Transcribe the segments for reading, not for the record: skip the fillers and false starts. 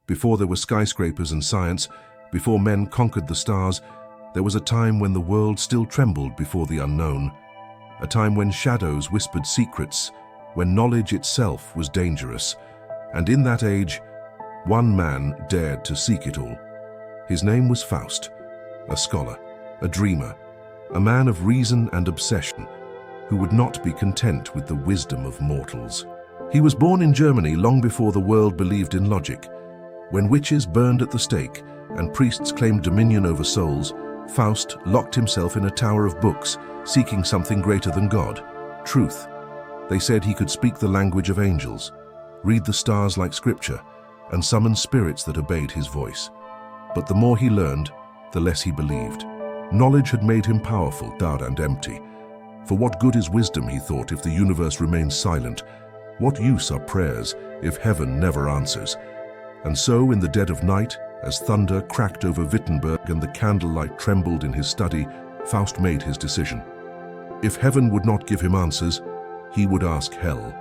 Before there were skyscrapers and science, before men conquered the stars, there was a time when the world still trembled before the unknown. A time when shadows whispered secrets, when knowledge itself was dangerous. And in that age, one man dared to seek it all. His name was Faust, a scholar, a dreamer, a man of reason and obsession, who would not be content with the wisdom of mortals. He was born in Germany long before the world believed in logic. When witches burned at the stake and priests claimed dominion over souls, Faust locked himself in a tower of books, seeking something greater than God, truth. They said he could speak the language of angels, read the stars like scripture, and summon spirits that obeyed his voice. But the more he learned, the less he believed. Knowledge had made him powerful, dark and empty. For what good is wisdom, he thought, if the universe remains silent? What use are prayers if heaven never answers? And so, in the dead of night, as thunder cracked over Wittenberg and the candlelight trembled in his study, Faust made his decision. If heaven would not give him answers, he would ask hell.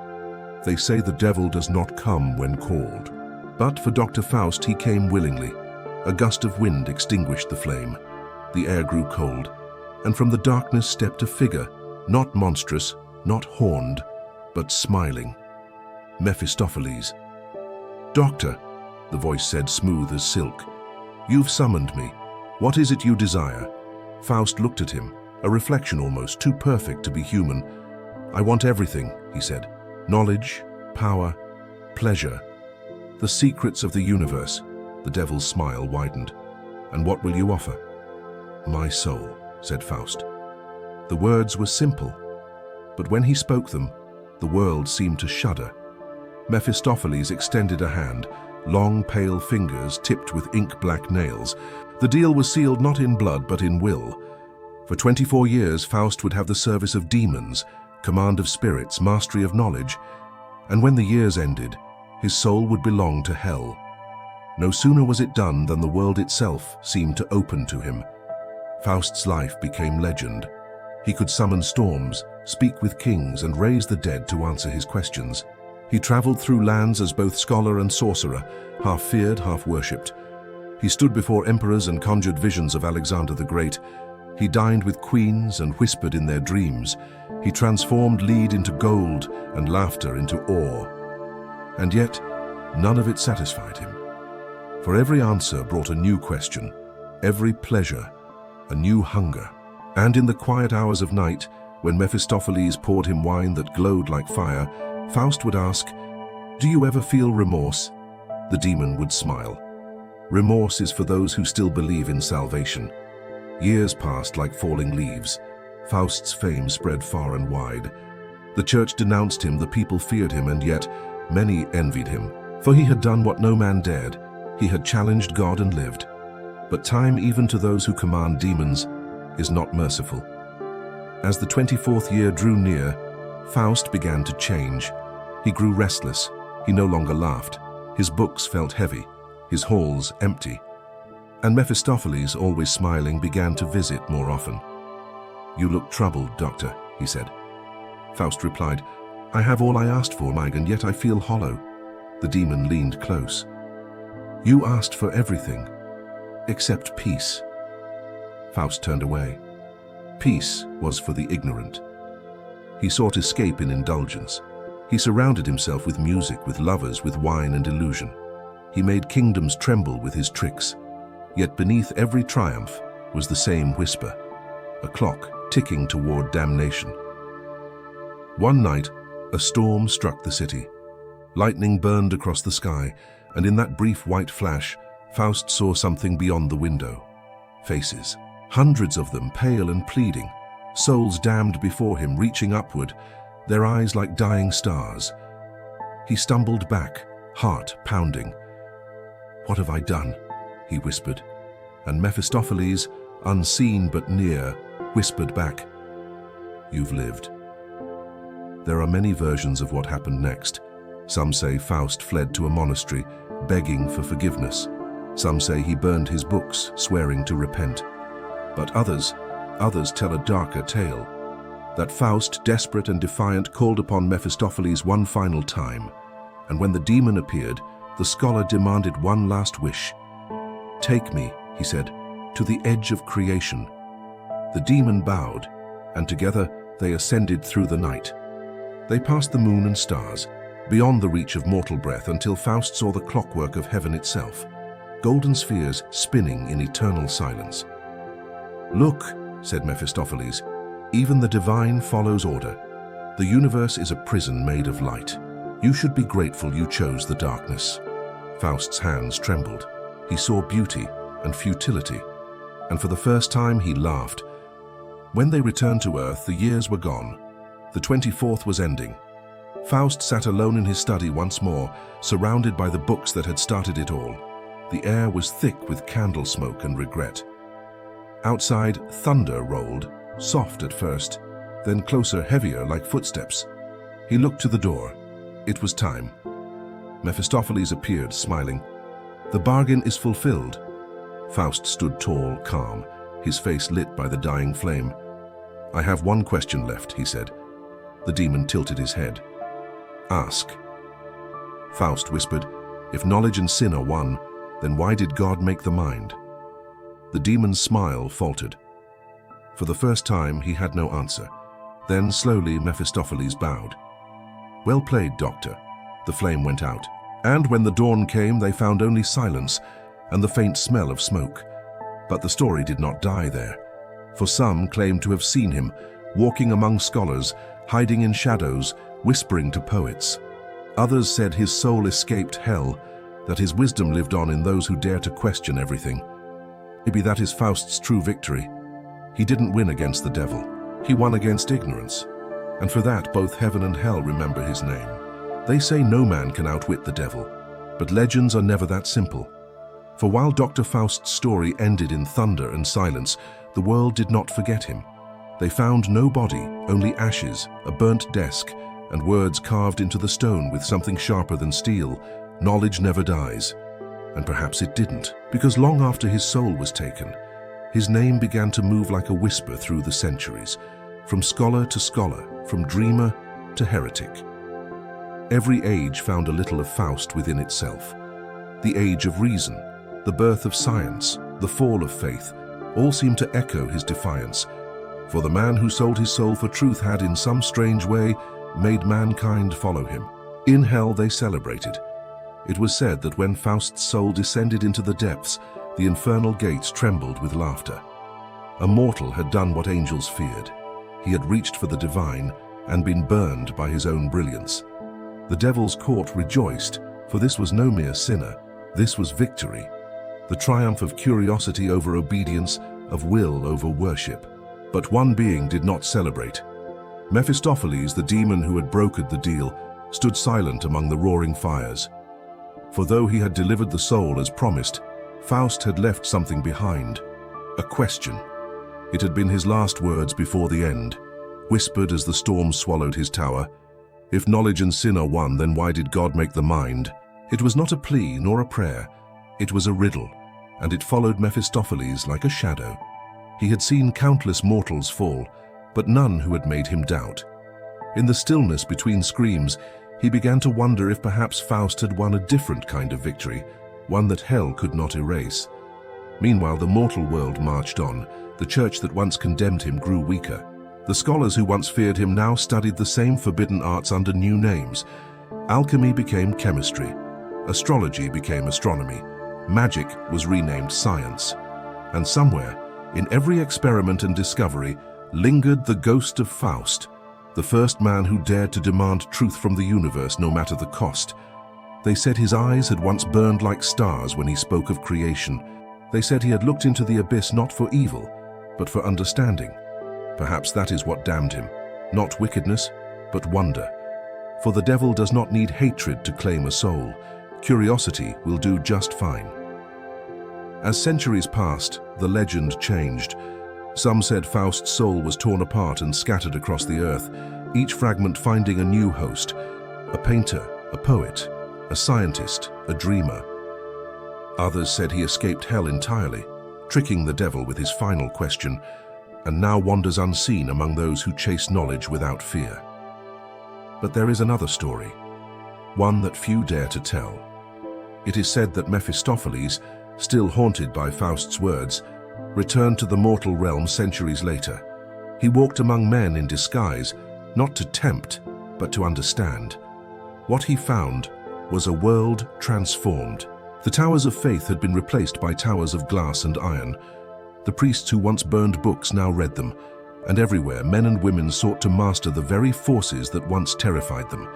They say the devil does not come when called. But for Dr. Faust, he came willingly. A gust of wind extinguished the flame. The air grew cold, and from the darkness stepped a figure, not monstrous, not horned, but smiling. Mephistopheles. "Doctor," the voice said, smooth as silk, "you've summoned me. What is it you desire?" Faust looked at him, a reflection almost too perfect to be human. "I want everything," he said. "Knowledge, power, pleasure, the secrets of the universe." The devil's smile widened. "And what will you offer?" "My soul," said Faust. The words were simple, but when he spoke them, the world seemed to shudder. Mephistopheles extended a hand, long pale fingers tipped with ink-black nails. The deal was sealed not in blood but in will. For 24 years, Faust would have the service of demons, command of spirits, mastery of knowledge, and when the years ended, his soul would belong to hell. No sooner was it done than the world itself seemed to open to him. Faust's life became legend. He could summon storms, speak with kings, and raise the dead to answer his questions. He traveled through lands as both scholar and sorcerer, half feared, half worshipped. He stood before emperors and conjured visions of Alexander the Great. He dined with queens and whispered in their dreams. He transformed lead into gold and laughter into awe. And yet, none of it satisfied him. For every answer brought a new question, every pleasure, a new hunger. And in the quiet hours of night, when Mephistopheles poured him wine that glowed like fire, Faust would ask, "Do you ever feel remorse?" The demon would smile. Remorse is for those who still believe in salvation. Years passed like falling leaves. Faust's fame spread far and wide. The church denounced him, the people feared him, and yet many envied him. For he had done what no man dared. He had challenged God and lived. But time, even to those who command demons, is not merciful. As the 24th year drew near, Faust began to change. He grew restless. He no longer laughed. His books felt heavy, his halls empty. And Mephistopheles, always smiling, began to visit more often. "You look troubled, Doctor," he said. Faust replied, "I have all I asked for, and yet I feel hollow." The demon leaned close. "You asked for everything, except peace." Faust turned away. Peace was for the ignorant. He sought escape in indulgence. He surrounded himself with music, with lovers, with wine and illusion. He made kingdoms tremble with his tricks. Yet beneath every triumph was the same whisper, a clock ticking toward damnation. One night, a storm struck the city. Lightning burned across the sky, and in that brief white flash, Faust saw something beyond the window. Faces. Hundreds of them, pale and pleading, souls damned before him, reaching upward, their eyes like dying stars. He stumbled back, heart pounding. "What have I done?" he whispered, and Mephistopheles, unseen but near, whispered back, "You've lived." There are many versions of what happened next. Some say Faust fled to a monastery, begging for forgiveness. Some say he burned his books, swearing to repent. But others tell a darker tale, that Faust, desperate and defiant, called upon Mephistopheles one final time, and when the demon appeared, the scholar demanded one last wish. "Take me," he said, "to the edge of creation." The demon bowed, and together they ascended through the night. They passed the moon and stars, beyond the reach of mortal breath, until Faust saw the clockwork of heaven itself, golden spheres spinning in eternal silence. "Look," said Mephistopheles, "even the divine follows order. The universe is a prison made of light. You should be grateful you chose the darkness." Faust's hands trembled. He saw beauty and futility, and for the first time he laughed. When they returned to Earth, the years were gone. The 24th was ending. Faust sat alone in his study once more, surrounded by the books that had started it all. The air was thick with candle smoke and regret. Outside, thunder rolled, soft at first, then closer, heavier, like footsteps. He looked to the door. It was time. Mephistopheles appeared, smiling. "The bargain is fulfilled." Faust stood tall, calm, his face lit by the dying flame. "I have one question left," he said. The demon tilted his head. "Ask." Faust whispered, "If knowledge and sin are one, then why did God make the mind?" The demon's smile faltered. For the first time, he had no answer. Then, slowly, Mephistopheles bowed. "Well played, Doctor." The flame went out, and when the dawn came, they found only silence and the faint smell of smoke. But the story did not die there, for some claimed to have seen him, walking among scholars, hiding in shadows, whispering to poets. Others said his soul escaped hell, that his wisdom lived on in those who dare to question everything. Maybe that is Faust's true victory. He didn't win against the devil. He won against ignorance. And for that, both heaven and hell remember his name. They say no man can outwit the devil, but legends are never that simple. For while Dr. Faust's story ended in thunder and silence, the world did not forget him. They found no body, only ashes, a burnt desk, and words carved into the stone with something sharper than steel. Knowledge never dies. And perhaps it didn't, because long after his soul was taken, his name began to move like a whisper through the centuries, from scholar to scholar, from dreamer to heretic. Every age found a little of Faust within itself. The age of reason, the birth of science, the fall of faith, all seemed to echo his defiance. For the man who sold his soul for truth had, in some strange way, made mankind follow him. In hell they celebrated. It was said that when Faust's soul descended into the depths, the infernal gates trembled with laughter. A mortal had done what angels feared. He had reached for the divine and been burned by his own brilliance. The devil's court rejoiced, for this was no mere sinner. This was victory. The triumph of curiosity over obedience, of will over worship. But one being did not celebrate. Mephistopheles, the demon who had brokered the deal, stood silent among the roaring fires. For though he had delivered the soul as promised, Faust had left something behind. A question. It had been his last words before the end, whispered as the storm swallowed his tower. If knowledge and sin are one, then why did God make the mind? It was not a plea nor a prayer. It was a riddle, and it followed Mephistopheles like a shadow. He had seen countless mortals fall, but none who had made him doubt. In the stillness between screams, he began to wonder if perhaps Faust had won a different kind of victory, one that hell could not erase. Meanwhile, the mortal world marched on. The church that once condemned him grew weaker. The scholars who once feared him now studied the same forbidden arts under new names. Alchemy became chemistry. Astrology became astronomy. Magic was renamed science. And somewhere, in every experiment and discovery, lingered the ghost of Faust, the first man who dared to demand truth from the universe no matter the cost. They said his eyes had once burned like stars when he spoke of creation. They said he had looked into the abyss not for evil, but for understanding. Perhaps that is what damned him, not wickedness, but wonder. For the devil does not need hatred to claim a soul. Curiosity will do just fine. As centuries passed, the legend changed. Some said Faust's soul was torn apart and scattered across the earth, each fragment finding a new host, a painter, a poet, a scientist, a dreamer. Others said he escaped hell entirely, tricking the devil with his final question, and now wanders unseen among those who chase knowledge without fear. But there is another story, one that few dare to tell. It is said that Mephistopheles, still haunted by Faust's words, returned to the mortal realm centuries later. He walked among men in disguise, not to tempt, but to understand. What he found was a world transformed. The towers of faith had been replaced by towers of glass and iron. The priests who once burned books now read them, and everywhere men and women sought to master the very forces that once terrified them.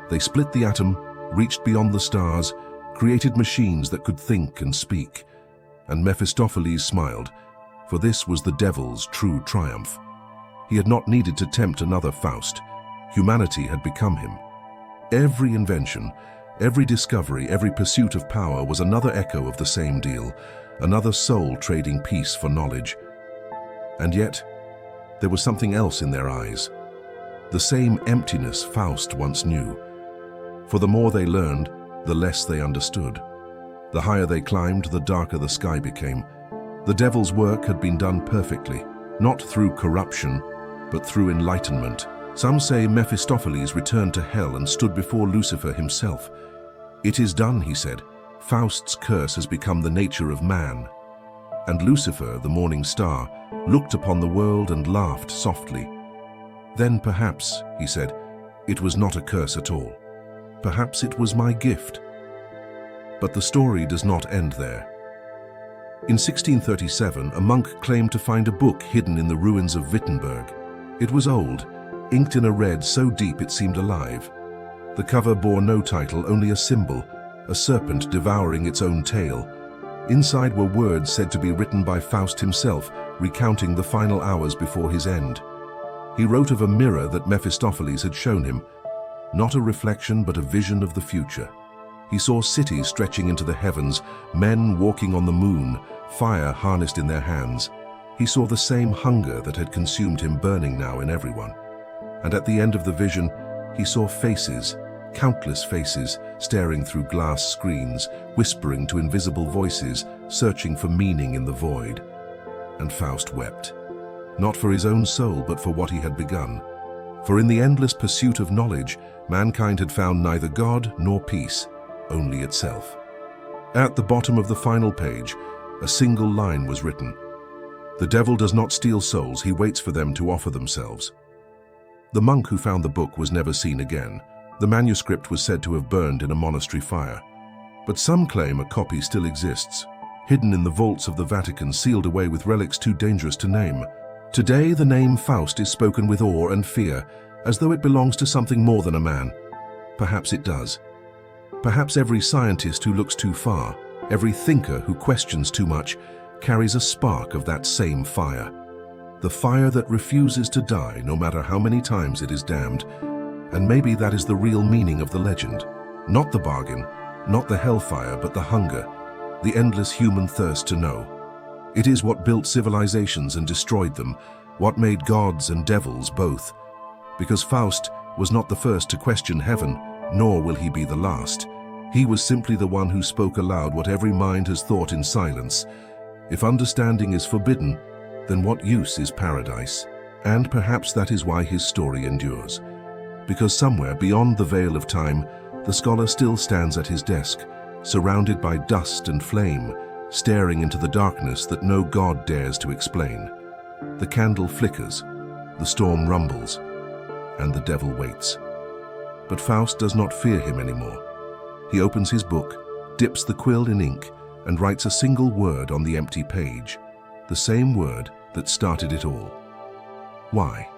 They split the atom, reached beyond the stars, created machines that could think and speak. And Mephistopheles smiled, for this was the devil's true triumph. He had not needed to tempt another Faust. Humanity had become him. Every invention, every discovery, every pursuit of power was another echo of the same deal, another soul trading peace for knowledge. And yet, there was something else in their eyes. The same emptiness Faust once knew. For the more they learned, the less they understood. The higher they climbed, the darker the sky became. The devil's work had been done perfectly, not through corruption, but through enlightenment. Some say Mephistopheles returned to hell and stood before Lucifer himself. "It is done," he said. "Faust's curse has become the nature of man." And Lucifer, the morning star, looked upon the world and laughed softly. "Then perhaps," he said, "it was not a curse at all. Perhaps it was my gift." But the story does not end there. In 1637, a monk claimed to find a book hidden in the ruins of Wittenberg. It was old, inked in a red so deep it seemed alive. The cover bore no title, only a symbol, a serpent devouring its own tail. Inside were words said to be written by Faust himself, recounting the final hours before his end. He wrote of a mirror that Mephistopheles had shown him, not a reflection but a vision of the future. He saw cities stretching into the heavens, men walking on the moon, fire harnessed in their hands. He saw the same hunger that had consumed him burning now in everyone. And at the end of the vision, he saw faces, countless faces, staring through glass screens, whispering to invisible voices, searching for meaning in the void. And Faust wept, not for his own soul, but for what he had begun. For in the endless pursuit of knowledge, mankind had found neither God nor peace, only itself. At the bottom of the final page, a single line was written: "The devil does not steal souls, he waits for them to offer themselves." The monk who found the book was never seen again. The manuscript was said to have burned in a monastery fire. But some claim a copy still exists, hidden in the vaults of the Vatican, sealed away with relics too dangerous to name. Today, the name Faust is spoken with awe and fear, as though it belongs to something more than a man. Perhaps it does. Perhaps every scientist who looks too far, every thinker who questions too much, carries a spark of that same fire. The fire that refuses to die, no matter how many times it is damned. And maybe that is the real meaning of the legend. Not the bargain, not the hellfire, but the hunger, the endless human thirst to know. It is what built civilizations and destroyed them, what made gods and devils both. Because Faust was not the first to question heaven, nor will he be the last. He was simply the one who spoke aloud what every mind has thought in silence. If understanding is forbidden, then what use is paradise? And perhaps that is why his story endures. Because somewhere beyond the veil of time, the scholar still stands at his desk, surrounded by dust and flame, staring into the darkness that no god dares to explain. The candle flickers, the storm rumbles, and the devil waits. But Faust does not fear him anymore. He opens his book, dips the quill in ink, and writes a single word on the empty page, the same word that started it all. Why?